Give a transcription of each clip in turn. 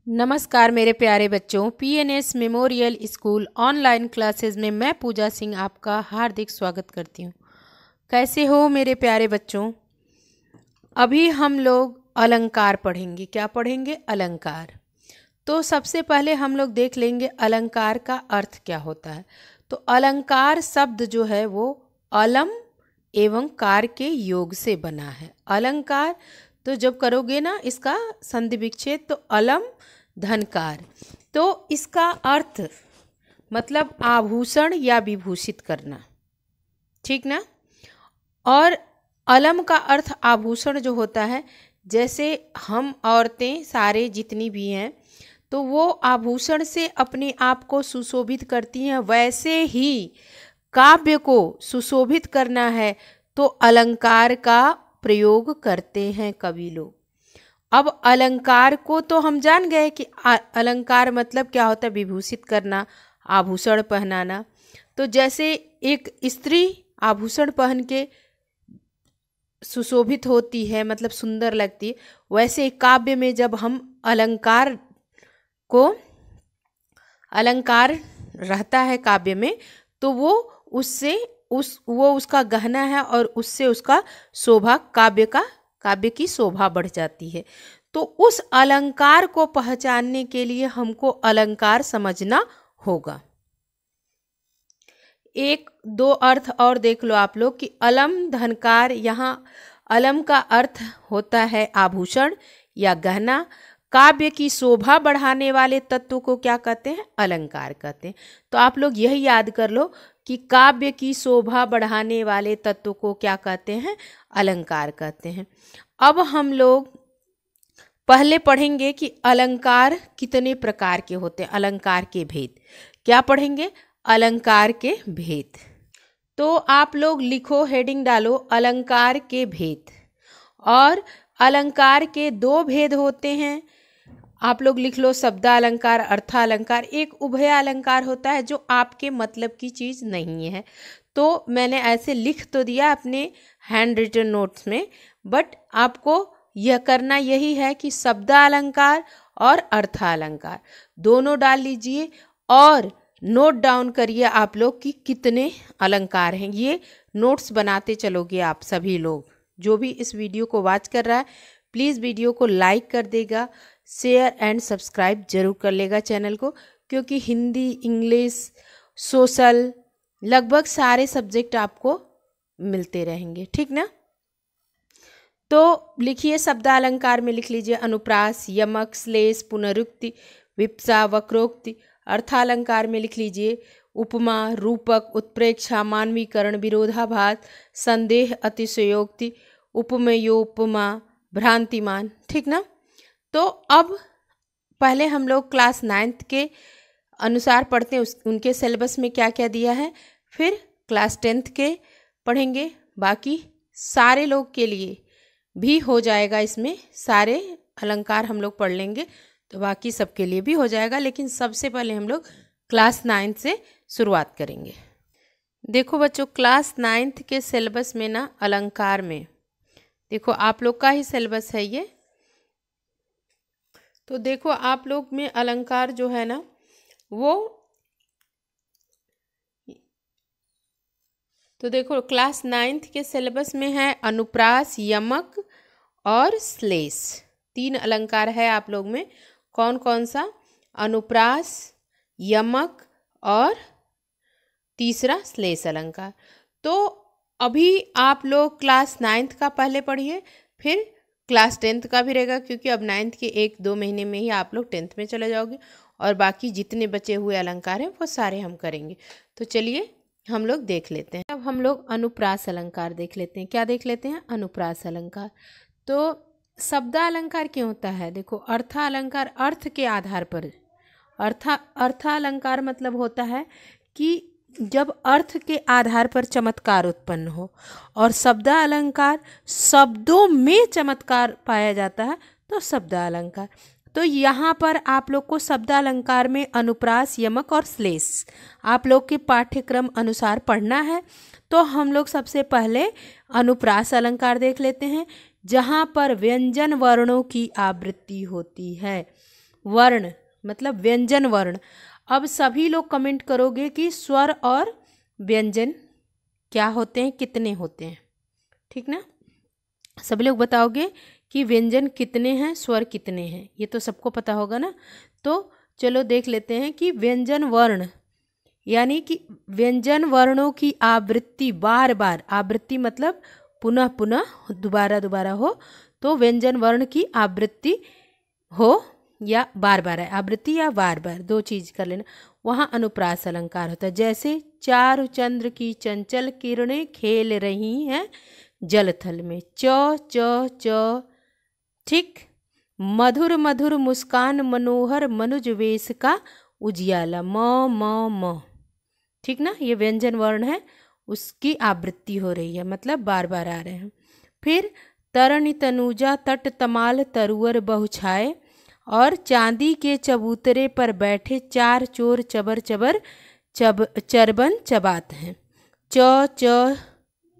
नमस्कार मेरे प्यारे बच्चों, PNS memorial school online classes में मैं पूजा सिंह आपका हार्दिक स्वागत करती हूँ। कैसे हो मेरे प्यारे बच्चों? अभी हम लोग अलंकार पढ़ेंगे। क्या पढ़ेंगे? अलंकार। तो सबसे पहले हम लोग देख लेंगे अलंकार का अर्थ क्या होता है। तो अलंकार शब्द जो है वो अलम एवं कार के योग से बना है। अलंकार तो जब करोगे ना इसका संधि विच्छेद, तो अलम धनकार। तो इसका अर्थ मतलब आभूषण या विभूषित करना, ठीक ना। और अलम का अर्थ आभूषण जो होता है, जैसे हम औरतें सारे जितनी भी हैं तो वो आभूषण से अपने आप को सुशोभित करती हैं, वैसे ही काव्य को सुशोभित करना है तो अलंकार का प्रयोग करते हैं कवि लोग। अब अलंकार को तो हम जान गए कि अलंकार मतलब क्या होता है? विभूषित करना, आभूषण पहनाना। तो जैसे एक स्त्री आभूषण पहन के सुशोभित होती है, मतलब सुंदर लगती है, वैसे काव्य में जब हम अलंकार रहता है काव्य में, तो वो उसका गहना है और उससे उसका शोभा, काव्य की शोभा बढ़ जाती है। तो उस अलंकार को पहचानने के लिए हमको अलंकार समझना होगा। एक दो अर्थ और देख लो आप लोग कि अलम धनकार। यहाँ अलम का अर्थ होता है आभूषण या गहना। काव्य की शोभा बढ़ाने वाले तत्व को क्या कहते हैं? अलंकार कहते हैं। तो आप लोग यही याद कर लो कि काव्य की शोभा बढ़ाने वाले तत्व को क्या कहते हैं? अलंकार कहते हैं। अब हम लोग पहले पढ़ेंगे कि अलंकार कितने प्रकार के होते हैं, अलंकार के भेद। क्या पढ़ेंगे? अलंकार के भेद। तो आप लोग लिखो, हेडिंग डालो, अलंकार के भेद। और अलंकार के दो भेद होते हैं। आप लोग लिख लो, शब्दालंकार, अर्थालंकार। एक उभय अलंकार होता है जो आपके मतलब की चीज़ नहीं है। तो मैंने ऐसे लिख तो दिया अपने हैंड रिटन नोट्स में, बट आपको यह करना यही है कि शब्दालंकार और अर्थालंकार दोनों डाल लीजिए और नोट डाउन करिए आप लोग कि कितने अलंकार हैं। ये नोट्स बनाते चलोगे आप सभी लोग। जो भी इस वीडियो को वॉच कर रहा है, प्लीज़ वीडियो को लाइक कर देगा, शेयर एंड सब्सक्राइब जरूर कर लेगा चैनल को, क्योंकि हिंदी, इंग्लिश, सोशल लगभग सारे सब्जेक्ट आपको मिलते रहेंगे, ठीक ना। तो लिखिए, शब्दालंकार में लिख लीजिए अनुप्रास, यमक, श्लेष, पुनरुक्ति, विप्सा, वक्रोक्ति। अर्थालंकार में लिख लीजिए उपमा, रूपक, उत्प्रेक्षा, मानवीकरण, विरोधाभास, संदेह, अतिशयोक्ति, उपमेयोपमा, भ्रांतिमान, ठीक ना। तो अब पहले हम लोग क्लास 9th के अनुसार पढ़ते हैं, उनके सिलेबस में क्या क्या दिया है, फिर क्लास 10th के पढ़ेंगे। बाकी सारे लोग के लिए भी हो जाएगा, इसमें सारे अलंकार हम लोग पढ़ लेंगे तो बाकी सबके लिए भी हो जाएगा। लेकिन सबसे पहले हम लोग क्लास 9th से शुरुआत करेंगे। देखो बच्चों, क्लास 9th के सिलेबस में ना अलंकार में, देखो आप लोग का ही सिलेबस है ये। तो देखो आप लोग में अलंकार जो है ना वो, तो देखो क्लास 9th के सिलेबस में है अनुप्रास, यमक और श्लेष। 3 अलंकार है आप लोग में। कौन कौन सा? अनुप्रास, यमक और तीसरा श्लेष अलंकार। तो अभी आप लोग क्लास 9th का पहले पढ़िए, फिर क्लास 10th का भी रहेगा, क्योंकि अब 9th के 1-2 महीने में ही आप लोग 10th में चले जाओगे और बाकी जितने बचे हुए अलंकार हैं वो सारे हम करेंगे। तो चलिए हम लोग देख लेते हैं। अब हम लोग अनुप्रास अलंकार देख लेते हैं। क्या देख लेते हैं? अनुप्रास अलंकार। तो शब्दालंकार क्यों होता है? देखो, अर्थालंकार अर्थ के आधार पर, अर्थालंकार मतलब होता है कि जब अर्थ के आधार पर चमत्कार उत्पन्न हो, और शब्दालंकार शब्दों में चमत्कार पाया जाता है तो शब्दालंकार। तो यहाँ पर आप लोग को शब्दालंकार में अनुप्रास, यमक और श्लेष आप लोग के पाठ्यक्रम अनुसार पढ़ना है। तो हम लोग सबसे पहले अनुप्रास अलंकार देख लेते हैं, जहाँ पर व्यंजन वर्णों की आवृत्ति होती है। वर्ण मतलब व्यंजन वर्ण। अब सभी लोग कमेंट करोगे कि स्वर और व्यंजन क्या होते हैं, कितने होते हैं, ठीक ना। सभी लोग बताओगे कि व्यंजन कितने हैं, स्वर कितने हैं, ये तो सबको पता होगा ना। तो चलो देख लेते हैं कि व्यंजन वर्ण यानी कि व्यंजन वर्णों की आवृत्ति बार बार, आवृत्ति मतलब पुनः पुनः दोबारा दोबारा हो, तो व्यंजन वर्ण की आवृत्ति हो या बार बार है, आवृत्ति या बार बार, दो चीज कर लेना। वहाँ अनुप्रास अलंकार होता है। जैसे चारु चंद्र की चंचल किरणें खेल रही हैं जलथल में, च च च, ठीक। मधुर मधुर मुस्कान मनोहर मनुज वेश का उजियाला, म म, ठीक ना। ये व्यंजन वर्ण है, उसकी आवृत्ति हो रही है, मतलब बार बार आ रहे हैं। फिर तरणी तनुजा तट तमाल तरुअर बहुछाए, और चांदी के चबूतरे पर बैठे चार चोर चबर चबर चरबन चबाते हैं, च च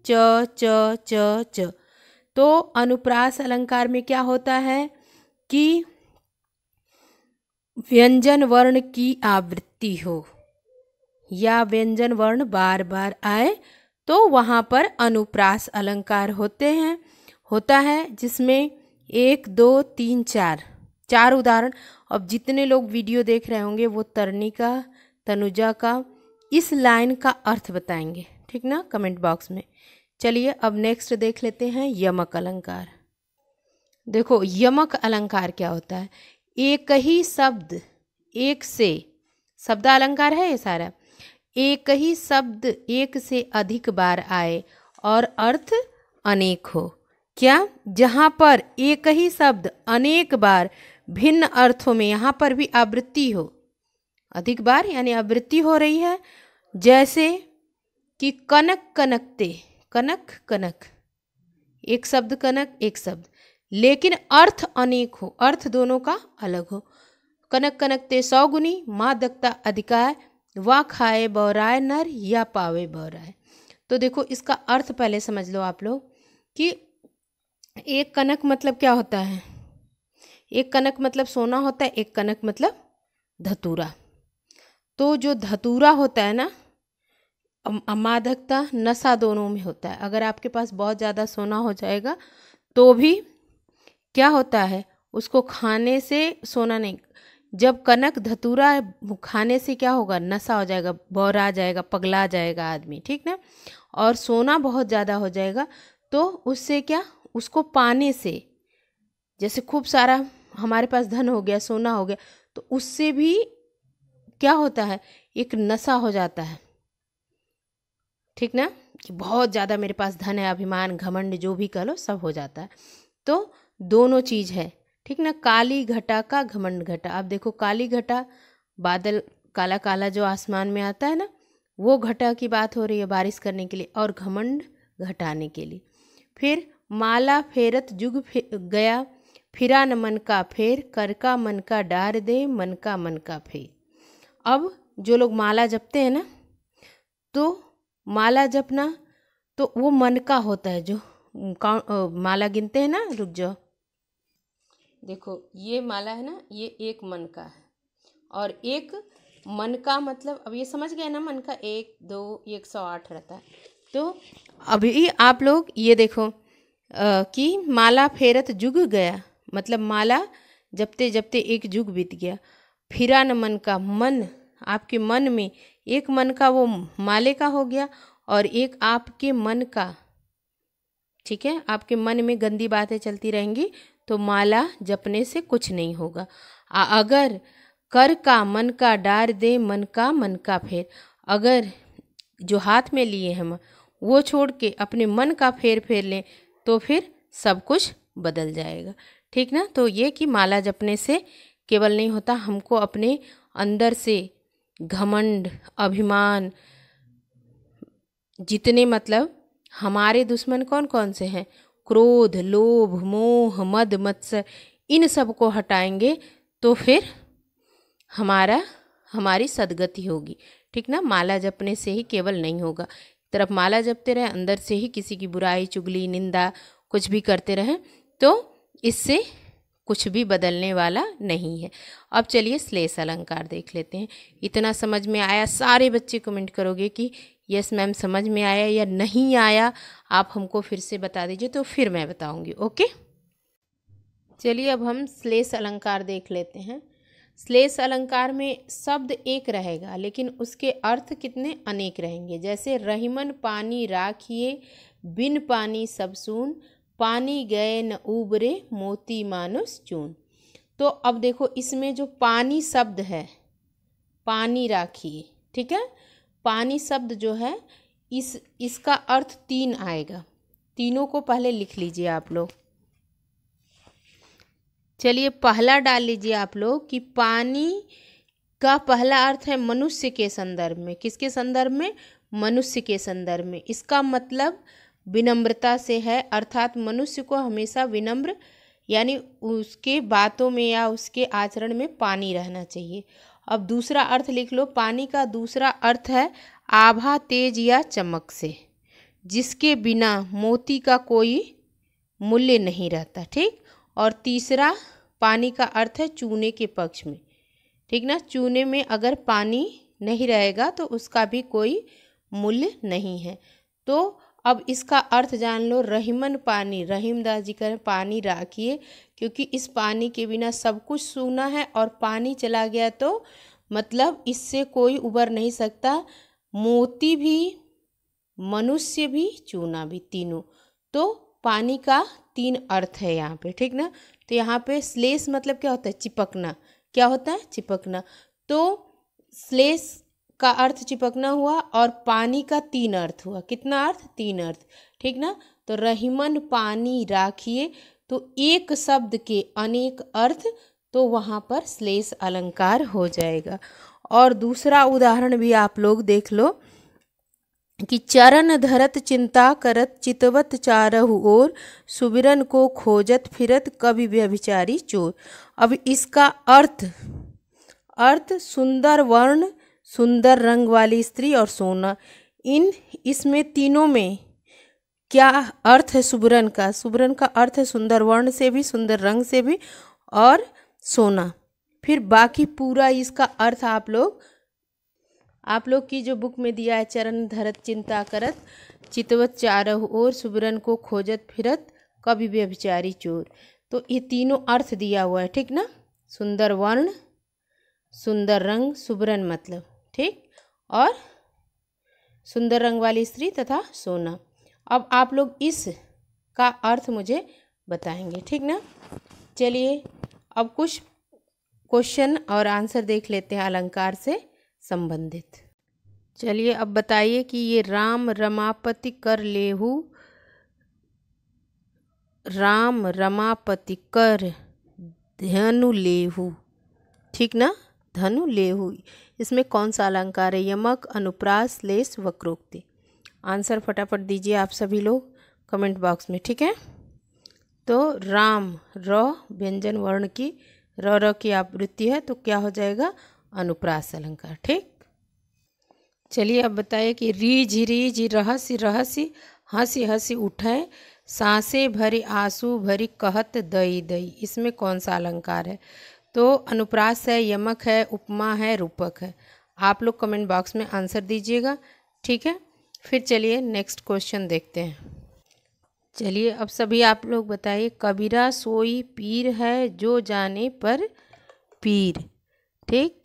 च च च च। तो अनुप्रास अलंकार में क्या होता है कि व्यंजन वर्ण की आवृत्ति हो या व्यंजन वर्ण बार बार आए तो वहाँ पर अनुप्रास अलंकार होता है, जिसमें 1 2 3 4 उदाहरण। अब जितने लोग वीडियो देख रहे होंगे वो तरनी का, तनुजा का इस लाइन का अर्थ बताएंगे, ठीक ना, कमेंट बॉक्स में। चलिए अब नेक्स्ट देख लेते हैं यमक अलंकार। देखो यमक अलंकार क्या होता है, एक ही शब्द एक से, शब्द अलंकार है ये सारा, एक ही शब्द एक से अधिक बार आए और अर्थ अनेक हो। क्या, जहाँ पर एक ही शब्द अनेक बार भिन्न अर्थों में, यहाँ पर भी आवृत्ति हो, अधिक बार यानी आवृत्ति हो रही है। जैसे कि कनक कनकते, कनक कनक, एक शब्द कनक एक शब्द, लेकिन अर्थ अनेक हो, अर्थ दोनों का अलग हो। कनक कनकते 100 गुनी, माँ दक्ता अधिकाय, वा खाए बौराय नर या पावे बौराय। तो देखो इसका अर्थ पहले समझ लो आप लोग कि एक कनक मतलब क्या होता है, एक कनक मतलब सोना होता है, एक कनक मतलब धतूरा। तो जो धतूरा होता है ना, मादकता नशा दोनों में होता है। अगर आपके पास बहुत ज़्यादा सोना हो जाएगा तो भी क्या होता है, उसको खाने से सोना नहीं, जब कनक धतूरा खाने से क्या होगा, नशा हो जाएगा, बौरा जाएगा, पगला जाएगा आदमी, ठीक ना। और सोना बहुत ज़्यादा हो जाएगा तो उससे क्या, उसको पाने से, जैसे खूब सारा हमारे पास धन हो गया, सोना हो गया, तो उससे भी क्या होता है, एक नशा हो जाता है, ठीक ना, कि बहुत ज़्यादा मेरे पास धन है, अभिमान घमंड जो भी कह लो सब हो जाता है। तो दोनों चीज़ है, ठीक ना। काली घटा का घमंड घटा, अब देखो काली घटा बादल काला काला जो आसमान में आता है ना, वो घटा की बात हो रही है बारिश करने के लिए, और घमंड घटाने के लिए। फिर माला फेरत जुग गया, फिरा न मन का फेर, कर का मन का डार दे, मन का फेर। अब जो लोग माला जपते हैं ना, तो माला जपना तो वो मन का होता है, जो माला गिनते हैं ना, रुक जाओ, देखो ये माला है ना, ये एक मन का है, और एक मन का मतलब अब ये समझ गए ना, मन का 1 2 108 रहता है। तो अभी आप लोग ये देखो कि माला फेरत जुग गया, मतलब माला जपते जपते एक जुग बीत गया। फिरा न मन का, मन आपके मन में, एक मन का वो माले का हो गया, और एक आपके मन का, ठीक है, आपके मन में गंदी बातें चलती रहेंगी तो माला जपने से कुछ नहीं होगा। अगर कर का मन का डार दे, मन का फेर, अगर जो हाथ में लिए हम वो छोड़ के अपने मन का फेर लें तो फिर सब कुछ बदल जाएगा, ठीक ना। तो ये कि माला जपने से केवल नहीं होता, हमको अपने अंदर से घमंड अभिमान, जितने मतलब हमारे दुश्मन कौन कौन से हैं, क्रोध लोभ मोह मद मत्सर, इन सब को हटाएंगे तो फिर हमारी सद्गति होगी, ठीक ना। माला जपने से ही केवल नहीं होगा, तरफ माला जपते रहे, अंदर से ही किसी की बुराई चुगली निंदा कुछ भी करते रहें तो इससे कुछ भी बदलने वाला नहीं है। अब चलिए श्लेष अलंकार देख लेते हैं। इतना समझ में आया? सारे बच्चे कमेंट करोगे कि यस मैम समझ में आया, या नहीं आया आप हमको फिर से बता दीजिए तो फिर मैं बताऊंगी। ओके, चलिए अब हम श्लेष अलंकार देख लेते हैं। श्लेष अलंकार में शब्द एक रहेगा लेकिन उसके अर्थ कितने अनेक रहेंगे। जैसे रहीमन पानी राखिए, बिन पानी सब सून, पानी गए न उबरे, मोती मानुस चून। तो अब देखो इसमें जो पानी शब्द है, पानी राखिए, ठीक है, पानी शब्द जो है इसका अर्थ तीन आएगा। तीनों को पहले लिख लीजिए आप लोग। चलिए पहला डाल लीजिए आप लोग कि पानी का पहला अर्थ है मनुष्य के संदर्भ में। किसके संदर्भ में? मनुष्य के संदर्भ में। इसका मतलब विनम्रता से है, अर्थात मनुष्य को हमेशा विनम्र यानी उसके बातों में या उसके आचरण में पानी रहना चाहिए। अब दूसरा अर्थ लिख लो। पानी का दूसरा अर्थ है आभा, तेज या चमक से, जिसके बिना मोती का कोई मूल्य नहीं रहता। ठीक। और तीसरा पानी का अर्थ है चूने के पक्ष में। ठीक ना, चूने में अगर पानी नहीं रहेगा तो उसका भी कोई मूल्य नहीं है। तो अब इसका अर्थ जान लो। रहीमन पानी, रहीमदास जी कह पानी राखिए, क्योंकि इस पानी के बिना सब कुछ सूना है और पानी चला गया तो मतलब इससे कोई उबर नहीं सकता। मोती भी, मनुष्य भी, चूना भी, तीनों। तो पानी का तीन अर्थ है यहाँ पे। ठीक ना। तो यहाँ पे श्लेष मतलब क्या होता है? चिपकना। क्या होता है? चिपकना। तो श्लेष का अर्थ चिपकना हुआ और पानी का तीन अर्थ हुआ। कितना अर्थ? तीन अर्थ। ठीक ना। तो रहीमन पानी राखिए, तो एक शब्द के अनेक अर्थ, तो वहाँ पर श्लेष अलंकार हो जाएगा। और दूसरा उदाहरण भी आप लोग देख लो कि चरण धरत चिंता करत, चितवत चारहु ओर, सुबिरन को खोजत फिरत, कवि व्यभिचारी चोर। अब इसका अर्थ सुंदर वर्ण, सुंदर रंग वाली स्त्री और सोना। इसमें तीनों में क्या अर्थ है? सुबरन का। सुबरन का अर्थ है सुंदर वर्ण से भी, सुंदर रंग से भी और सोना। फिर बाकी पूरा इसका अर्थ आप लोग की जो बुक में दिया है, चरण धरत चिंता करत, चितवत चारहु ओर, सुबरन को खोजत फिरत, कवि व्यभिचारी चोर। तो ये तीनों अर्थ दिया हुआ है। ठीक ना। सुंदर वर्ण, सुंदर रंग, सुबरन मतलब, ठीक, और सुंदर रंग वाली स्त्री तथा सोना। अब आप लोग इस का अर्थ मुझे बताएंगे। ठीक ना। चलिए अब कुछ क्वेश्चन और आंसर देख लेते हैं अलंकार से संबंधित। चलिए अब बताइए कि ये राम रमापति कर लेहु, राम रमापति कर धनु लेहु। ठीक ना, धनु लेहु, इसमें कौन सा अलंकार है? यमक, अनुप्रास, श्लेष, वक्रोक्ति। आंसर फटाफट दीजिए आप सभी लोग कमेंट बॉक्स में। ठीक है। तो राम, र व्यंजन वर्ण की र की आवृत्ति है, तो क्या हो जाएगा? अनुप्रास अलंकार। ठीक। चलिए अब बताइए कि रीझ रीझ रहसी रहसी, हंसी हंसी उठे, सांसे भरी आंसू भरी, कहत दई दई। इसमें कौन सा अलंकार है? तो अनुप्रास है, यमक है, उपमा है, रूपक है। आप लोग कमेंट बॉक्स में आंसर दीजिएगा। ठीक है। फिर चलिए नेक्स्ट क्वेश्चन देखते हैं। चलिए अब सभी आप लोग बताइए, कबीरा सोई पीर है, जो जाने पर पीर। ठीक।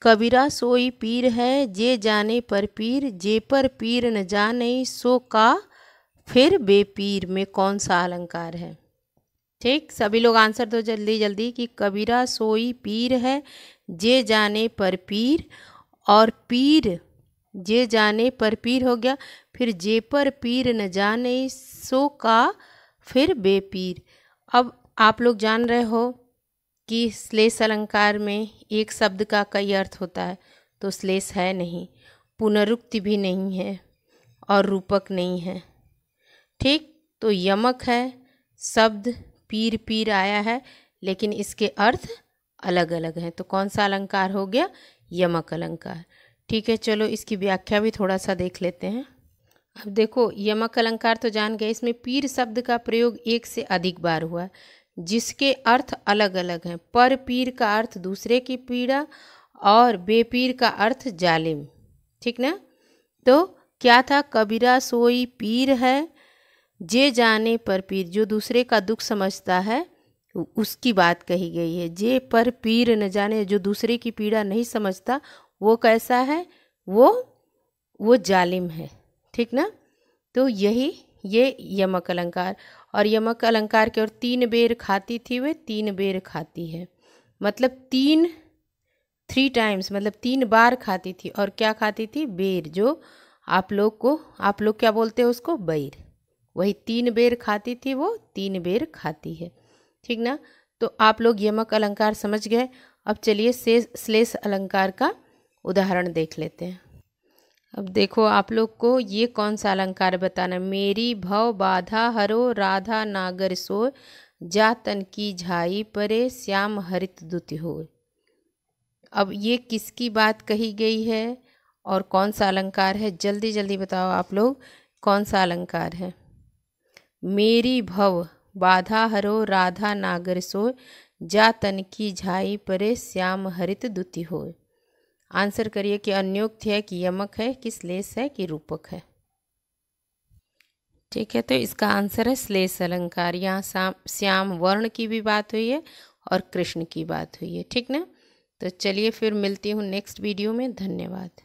कबीरा सोई पीर है, जे जाने पर पीर, जे पर पीर न जाने, सो का फिर बेपीर। में कौन सा अलंकार है? ठीक। सभी लोग आंसर दो जल्दी जल्दी कि कबीरा सोई पीर है, जे जाने पर पीर, और पीर जे जाने पर पीर हो गया, फिर जे पर पीर न जाने, सो का फिर बेपीर। अब आप लोग जान रहे हो कि श्लेष अलंकार में एक शब्द का कई अर्थ होता है, तो श्लेष है नहीं, पुनरुक्ति भी नहीं है और रूपक नहीं है। ठीक। तो यमक है, शब्द पीर पीर आया है लेकिन इसके अर्थ अलग अलग हैं, तो कौन सा अलंकार हो गया? यमक अलंकार। ठीक है। चलो इसकी व्याख्या भी थोड़ा सा देख लेते हैं। अब देखो यमक अलंकार तो जान गए, इसमें पीर शब्द का प्रयोग एक से अधिक बार हुआ है। जिसके अर्थ अलग अलग हैं। पर पीर का अर्थ दूसरे की पीड़ा और बेपीर का अर्थ जालिम। ठीक ना। तो क्या था, कबीरा सोई पीर है जे जाने पर पीर, जो दूसरे का दुख समझता है उसकी बात कही गई है। जे पर पीर न जाने, जो दूसरे की पीड़ा नहीं समझता वो कैसा है, वो जालिम है। ठीक ना। तो ये यमक अलंकार। और यमक अलंकार के और 3 बेर खाती थी वे 3 बेर खाती है, मतलब 3 टाइम्स, मतलब 3 बार खाती थी। और क्या खाती थी, बेर, जो आप लोग क्या बोलते हैं उसको, बैर। वही 3 बेर खाती थी, वो 3 बेर खाती है। ठीक ना। तो आप लोग यमक अलंकार समझ गए। अब चलिए श्लेष अलंकार का उदाहरण देख लेते हैं। अब देखो आप लोग को ये कौन सा अलंकार बताना। मेरी भव बाधा हरो राधा नागर सोय, जा तन की झाई परे श्याम हरित दुति होय। अब ये किसकी बात कही गई है और कौन सा अलंकार है, जल्दी जल्दी बताओ आप लोग, कौन सा अलंकार है। मेरी भव बाधा हरो राधा नागर सोय, जा तन की झाई परे श्याम हरित दुति होय। आंसर करिए कि अन्योक्त है कि यमक है कि श्लेष है कि रूपक है। ठीक है, तो इसका आंसर है श्लेष अलंकार। यहाँ श्याम वर्ण की भी बात हुई है और कृष्ण की बात हुई है। ठीक ना। तो चलिए फिर मिलती हूँ नेक्स्ट वीडियो में। धन्यवाद।